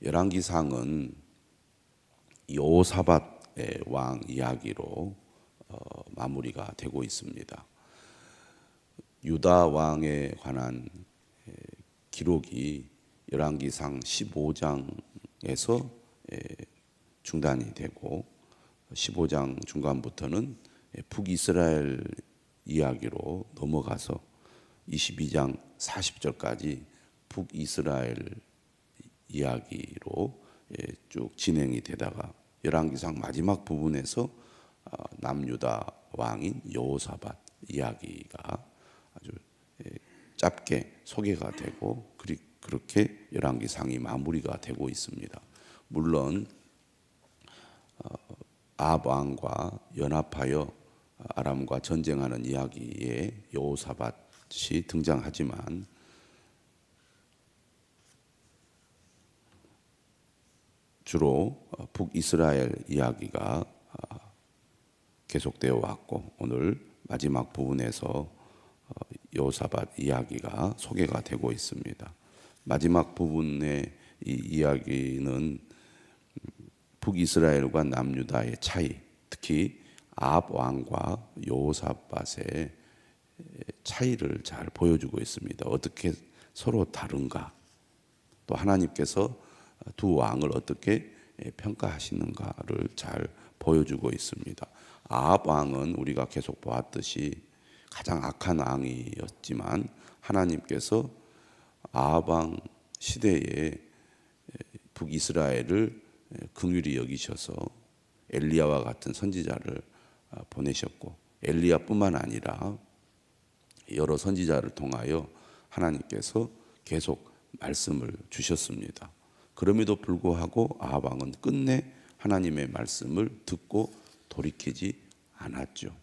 열왕기상은 여호사밧의 왕 이야기로 마무리가 되고 있습니다. 유다 왕에 관한 기록이 열왕기상 15장에서 중단이 되고 15장 중간부터는 북이스라엘 이야기로 넘어가서 22장 40절까지 북이스라엘 이야기로 쭉 진행이 되다가 열왕기상 마지막 부분에서 남유다 왕인 여호사밧 이야기가 아주 짧게 소개가 되고 그렇게 열왕기상이 마무리가 되고 있습니다. 물론 아합 왕과 연합하여 아람과 전쟁하는 이야기에 여호사밧이 등장하지만 주로 북이스라엘 이야기가 계속되어 왔고 오늘 마지막 부분에서 여호사밧 이야기가 소개가 되고 있습니다. 마지막 부분의 이 이야기는 북이스라엘과 남유다의 차이, 특히 아합 왕과 여호사밧의 차이를 잘 보여주고 있습니다. 어떻게 서로 다른가, 또 하나님께서 두 왕을 어떻게 평가하시는가를 잘 보여주고 있습니다. 아합 왕은 우리가 계속 보았듯이 가장 악한 왕이었지만 하나님께서 아합 왕 시대에 북이스라엘을 긍휼히 여기셔서 엘리야와 같은 선지자를 보내셨고 엘리야뿐만 아니라 여러 선지자를 통하여 하나님께서 계속 말씀을 주셨습니다. 그럼에도 불구하고 아합 왕은 끝내 하나님의 말씀을 듣고 돌이키지 않았죠.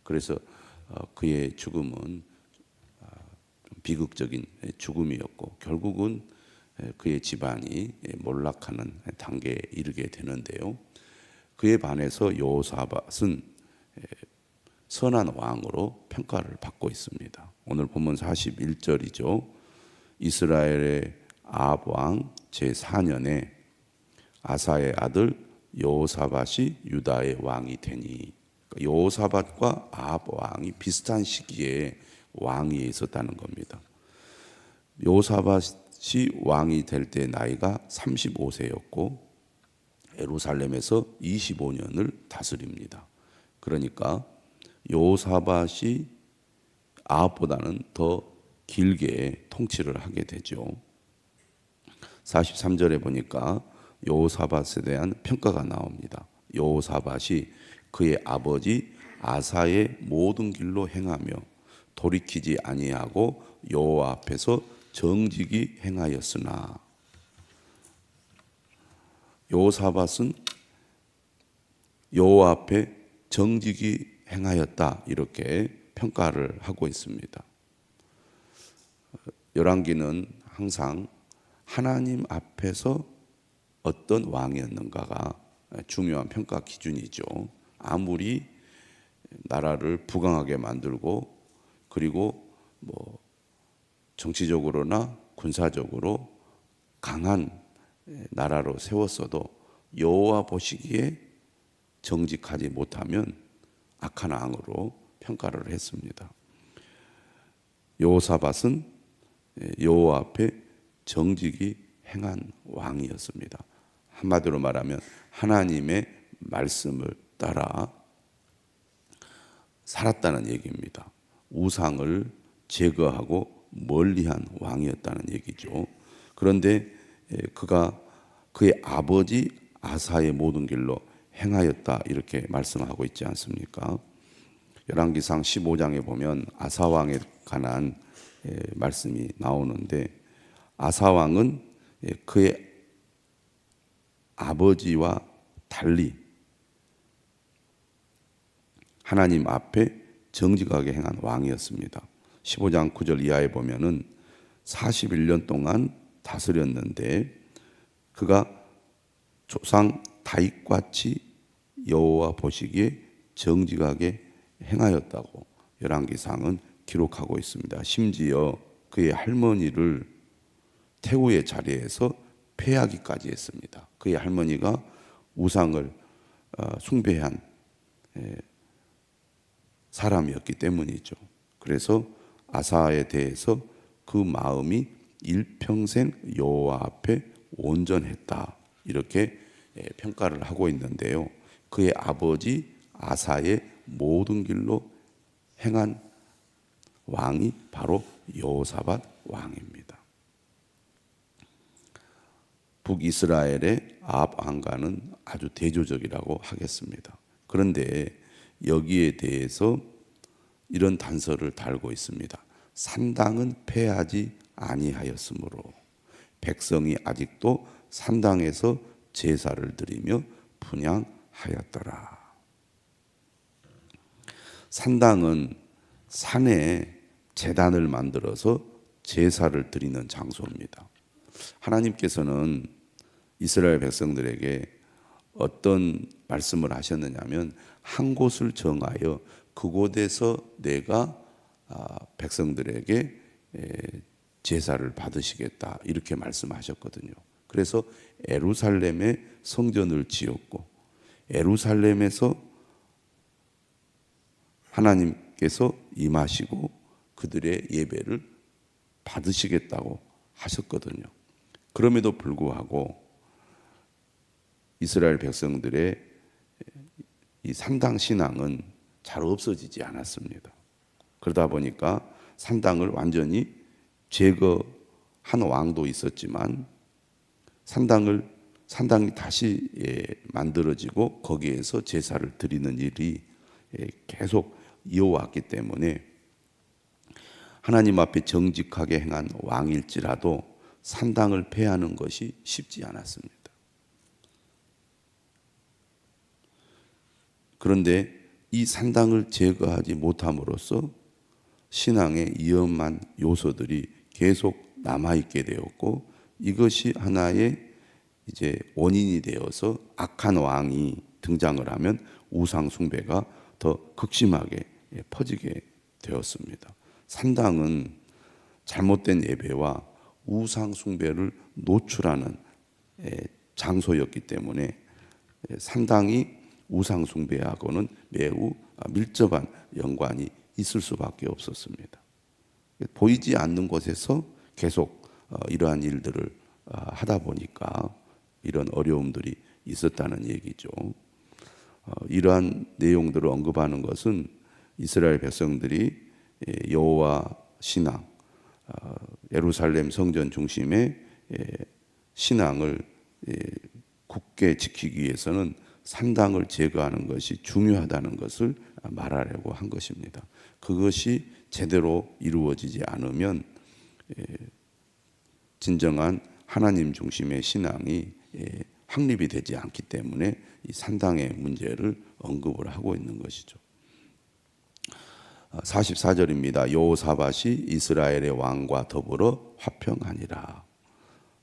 그래서 그의 죽음은 비극적인 죽음이었고 결국은 그의 집안이 몰락하는 단계에 이르게 되는데요. 그에 반해서 여호사밧은 선한 왕으로 평가를 받고 있습니다. 오늘 본문 41절이죠. 이스라엘의 아합 왕 제4년에 아사의 아들 여호사밧이 유다의 왕이 되니, 여호사밧과 아합 왕이 비슷한 시기에 왕이 있었다는 겁니다. 여호사밧이 왕이 될 때 나이가 35세였고 예루살렘에서 25년을 다스립니다. 그러니까 여호사밧이 아합보다는 더 길게 통치를 하게 되죠. 43절에 보니까 여호사밧에 대한 평가가 나옵니다. 여호사밧이 그의 아버지 아사의 모든 길로 행하며 돌이키지 아니하고 여호와 앞에서 정직이 행하였으나, 여호사밧은 여호와 앞에 정직이 행하였다 이렇게 평가를 하고 있습니다. 열왕기는 항상 하나님 앞에서 어떤 왕이었는가가 중요한 평가 기준이죠. 아무리 나라를 부강하게 만들고 그리고 정치적으로나 군사적으로 강한 나라로 세웠어도 여호와 보시기에 정직하지 못하면 악한 왕으로 평가를 했습니다. 여호사밧은 여호와 앞에 정직이 행한 왕이었습니다. 한마디로 말하면 하나님의 말씀을 따라 살았다는 얘기입니다. 우상을 제거하고 멀리한 왕이었다는 얘기죠. 그런데 그가 그의 아버지 아사의 모든 길로 행하였다 이렇게 말씀하고 있지 않습니까? 열왕기상 15장에 보면 아사 왕에 관한 말씀이 나오는데, 아사 왕은 그의 아버지와 달리 하나님 앞에 정직하게 행한 왕이었습니다. 15장 9절 이하에 보면은 41년 동안 다스렸는데 그가 조상 다윗같이 여호와 보시기에 정직하게 행하였다고 열왕기상은 기록하고 있습니다. 심지어 그의 할머니를 태후의 자리에서 패하기까지 했습니다. 그의 할머니가 우상을 숭배한 사람이었기 때문이죠. 그래서 아사에 대해서 그 마음이 일평생 여호와 앞에 온전했다, 이렇게 평가를 하고 있는데요. 그의 아버지 아사의 모든 길로 행한 왕이 바로 여호사밧 왕입니다. 북이스라엘의 아합 왕가는 아주 대조적이라고 하겠습니다. 그런데 여기에 대해서 이런 단서를 달고 있습니다. 산당은 패하지 아니하였으므로 백성이 아직도 산당에서 제사를 드리며 분향하였더라. 산당은 산에 제단을 만들어서 제사를 드리는 장소입니다. 하나님께서는 이스라엘 백성들에게 어떤 말씀을 하셨느냐면, 한 곳을 정하여 그곳에서 내가 백성들에게 제사를 받으시겠다, 이렇게 말씀하셨거든요. 그래서 예루살렘에 성전을 지었고, 예루살렘에서 하나님께서 임하시고 그들의 예배를 받으시겠다고 하셨거든요. 그럼에도 불구하고 이스라엘 백성들의 이 산당 신앙은 잘 없어지지 않았습니다. 그러다 보니까 산당을 완전히 제거한 왕도 있었지만 산당이 다시 만들어지고 거기에서 제사를 드리는 일이 계속 이어왔기 때문에 하나님 앞에 정직하게 행한 왕일지라도 산당을 폐하는 것이 쉽지 않았습니다. 그런데 이 산당을 제거하지 못함으로써 신앙의 위험한 요소들이 계속 남아있게 되었고, 이것이 하나의 이제 원인이 되어서 악한 왕이 등장을 하면 우상 숭배가 더 극심하게 퍼지게 되었습니다. 산당은 잘못된 예배와 우상 숭배를 노출하는 장소였기 때문에 산당이 우상 숭배하고는 매우 밀접한 연관이 있을 수밖에 없었습니다. 보이지 않는 곳에서 계속 이러한 일들을 하다 보니까 이런 어려움들이 있었다는 얘기죠. 이러한 내용들을 언급하는 것은 이스라엘 백성들이 여호와 신앙, 예루살렘 성전 중심의 신앙을 굳게 지키기 위해서는 산당을 제거하는 것이 중요하다는 것을 말하려고 한 것입니다. 그것이 제대로 이루어지지 않으면 진정한 하나님 중심의 신앙이 확립이 되지 않기 때문에 이 산당의 문제를 언급을 하고 있는 것이죠. 44절입니다. 여호사밧이 이스라엘의 왕과 더불어 화평하니라.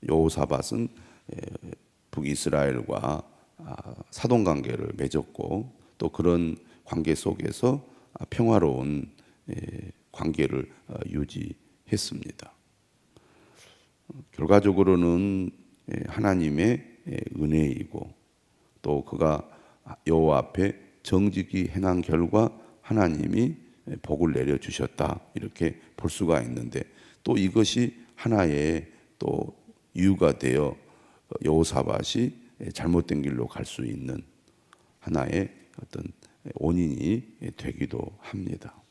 여호사밧은 북이스라엘과 사돈 관계를 맺었고, 또 그런 관계 속에서 평화로운 관계를 유지했습니다. 결과적으로는 하나님의 은혜이고, 또 그가 여호와 앞에 정직히 행한 결과 하나님이 복을 내려 주셨다, 이렇게 볼 수가 있는데, 또 이것이 하나의 또 이유가 되어 여호사밧이 잘못된 길로 갈 수 있는 하나의 어떤 원인이 되기도 합니다.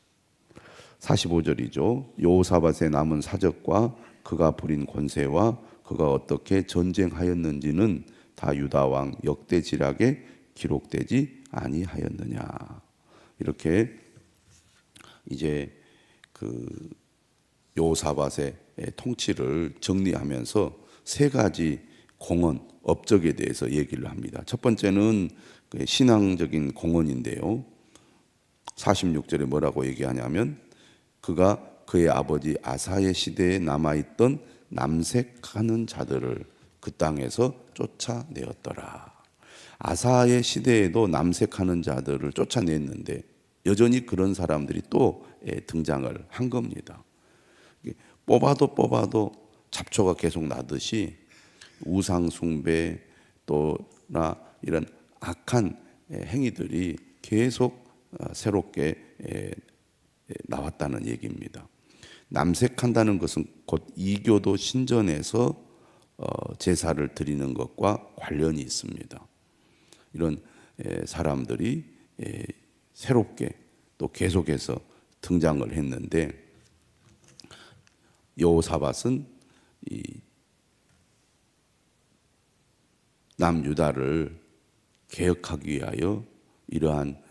45절이죠. 여호사밧의 남은 사적과 그가 부린 권세와 그가 어떻게 전쟁하였는지는 다 유다 왕 역대지략에 기록되지 아니하였느냐. 이렇게 이제 그 여호사밧의 통치를 정리하면서 세 가지 공헌, 업적에 대해서 얘기를 합니다. 첫 번째는 신앙적인 공헌인데요. 46절에 뭐라고 얘기하냐면, 그가 그의 아버지 아사의 시대에 남아있던 남색하는 자들을 그 땅에서 쫓아내었더라. 아사의 시대에도 남색하는 자들을 쫓아냈는데 여전히 그런 사람들이 또 등장을 한 겁니다. 뽑아도 잡초가 계속 나듯이 우상 숭배 또나 이런 악한 행위들이 계속 새롭게 나왔다는 얘기입니다. 남색한다는 것은 곧 이교도 신전에서 제사를 드리는 것과 관련이 있습니다. 이런 사람들이 새롭게 또 계속해서 등장을 했는데, 여호사밧은 이 남유다를 개혁하기 위하여 이러한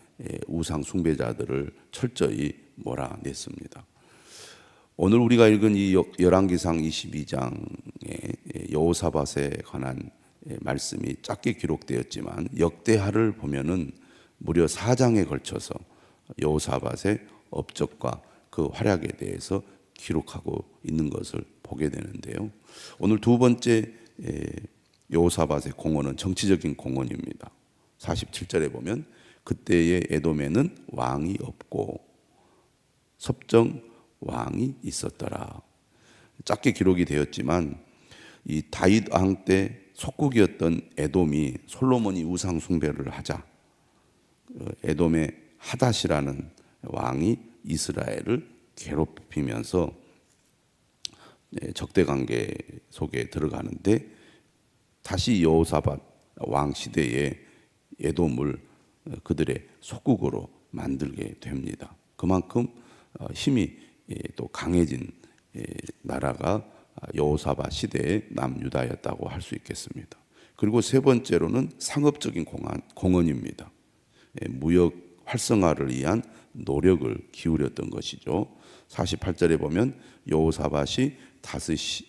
우상 숭배자들을 철저히 몰아냈습니다. 오늘 우리가 읽은 이 열왕기상 22장의 여호사밧에 관한 말씀이 짧게 기록되었지만, 역대하를 보면은 무려 4장에 걸쳐서 여호사밧의 업적과 그 활약에 대해서 기록하고 있는 것을 보게 되는데요. 오늘 두 번째 여호사밧의 공헌은 정치적인 공헌입니다. 47절에 보면 그때의 에돔에는 왕이 없고 섭정 왕이 있었더라. 짧게 기록이 되었지만 이 다윗 왕 때 속국이었던 에돔이 솔로몬이 우상 숭배를 하자 에돔의 하닷이라는 왕이 이스라엘을 괴롭히면서 적대 관계 속에 들어가는데, 다시 여호사밧 왕 시대에 에돔을 그들의 속국으로 만들게 됩니다. 그만큼 힘이 또 강해진 나라가 여호사밧 시대의 남유다였다고 할 수 있겠습니다. 그리고 세 번째로는 상업적인 공헌입니다. 무역 활성화를 위한 노력을 기울였던 것이죠. 48절에 보면 여호사밧이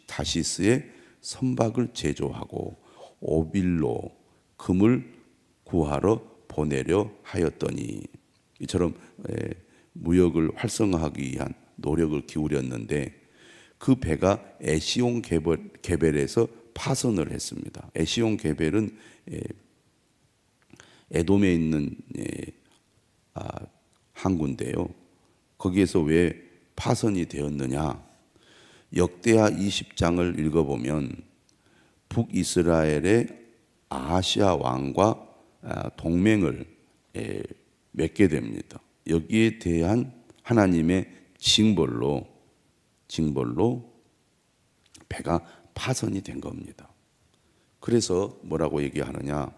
다시스에 선박을 제조하고 오빌로 금을 구하러 보내려 하였더니, 이처럼 무역을 활성화하기 위한 노력을 기울였는데, 그 배가 에시온 게벨에서 파선을 했습니다. 에시온 게벨은 에돔에 있는 항구인데요. 거기에서 왜 파선이 되었느냐? 역대하 20장을 읽어보면 북이스라엘의 아하시아 왕과 동맹을 맺게 됩니다. 여기에 대한 하나님의 징벌로 배가 파선이 된 겁니다. 그래서 뭐라고 얘기하느냐?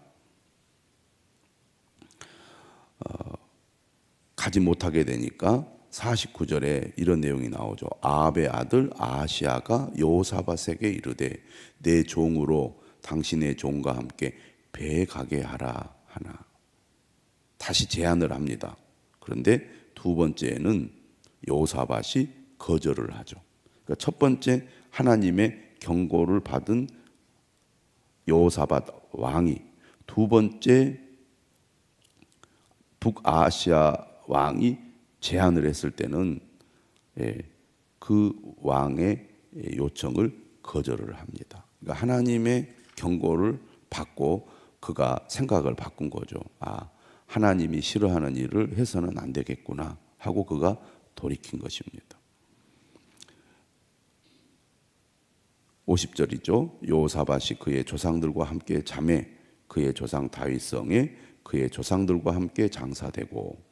가지 못하게 되니까 49절에 이런 내용이 나오죠. 아합의 아들 아하시아가 여호사밧에게 이르되 내 종으로 당신의 종과 함께 배에 가게 하라 하나. 다시 제안을 합니다. 그런데 두 번째는 여호사밧이 거절을 하죠. 그러니까 첫 번째 하나님의 경고를 받은 여호사밧 왕이, 두 번째 북아시아 왕이 제안을 했을 때는 그 왕의 요청을 거절을 합니다. 그러니까 하나님의 경고를 받고 그가 생각을 바꾼 거죠. 하나님이 싫어하는 일을 해서는 안 되겠구나 하고 그가 돌이킨 것입니다. 50절이죠. 여호사밧이 그의 조상들과 함께 잠에 그의 조상 다윗성에 그의 조상들과 함께 장사되고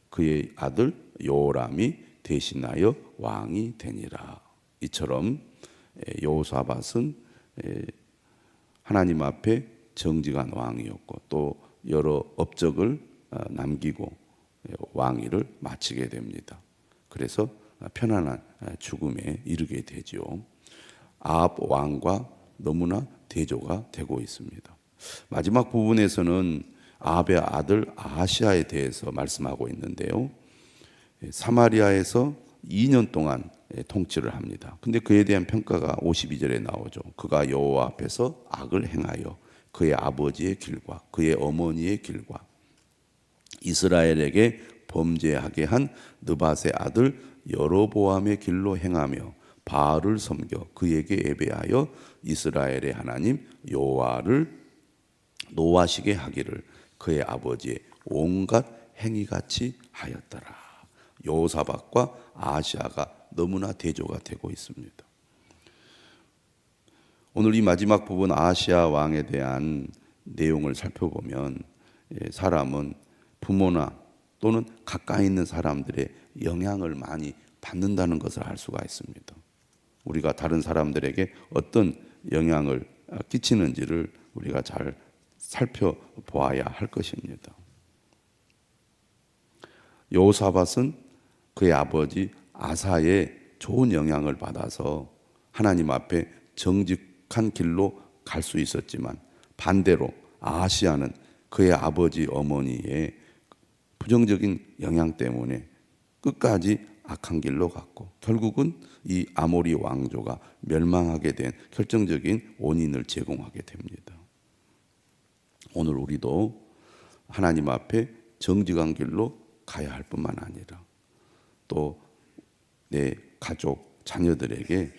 그의 아들 요람이 대신하여 왕이 되니라. 이처럼 여호사밧은 하나님 앞에 정직한 왕이었고 또 여러 업적을 남기고 왕위를 마치게 됩니다. 그래서 편안한 죽음에 이르게 되죠. 아합 왕과 너무나 대조가 되고 있습니다. 마지막 부분에서는 아합의 아들 아하시아에 대해서 말씀하고 있는데요. 사마리아에서 2년 동안 통치를 합니다. 근데 그에 대한 평가가 52절에 나오죠. 그가 여호와 앞에서 악을 행하여 그의 아버지의 길과 그의 어머니의 길과 이스라엘에게 범죄하게 한 느밧의 아들 여로보암의 길로 행하며 바알을 섬겨 그에게 예배하여 이스라엘의 하나님 여호와를 노하시게 하기를 그의 아버지의 온갖 행위같이 하였더라. 여호사밧과 아하시아가 너무나 대조가 되고 있습니다. 오늘 이 마지막 부분 아하시아 왕에 대한 내용을 살펴보면 사람은 부모나 또는 가까이 있는 사람들의 영향을 많이 받는다는 것을 알 수가 있습니다. 우리가 다른 사람들에게 어떤 영향을 끼치는지를 우리가 잘 살펴보아야 할 것입니다. 여호사밧은 그의 아버지 아사의 좋은 영향을 받아서 하나님 앞에 정직한 길로 갈 수 있었지만, 반대로 아하시아는 그의 아버지 어머니의 부정적인 영향 때문에 끝까지 악한 길로 갔고 결국은 이 아모리 왕조가 멸망하게 된 결정적인 원인을 제공하게 됩니다. 오늘 우리도 하나님 앞에 정직한 길로 가야 할 뿐만 아니라 또 내 가족, 자녀들에게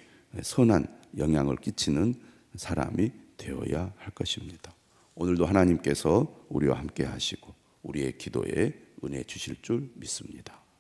선한 영향을 끼치는 사람이 되어야 할 것입니다. 오늘도 하나님께서 우리와 함께 하시고 우리의 기도에 은혜 주실 줄 믿습니다.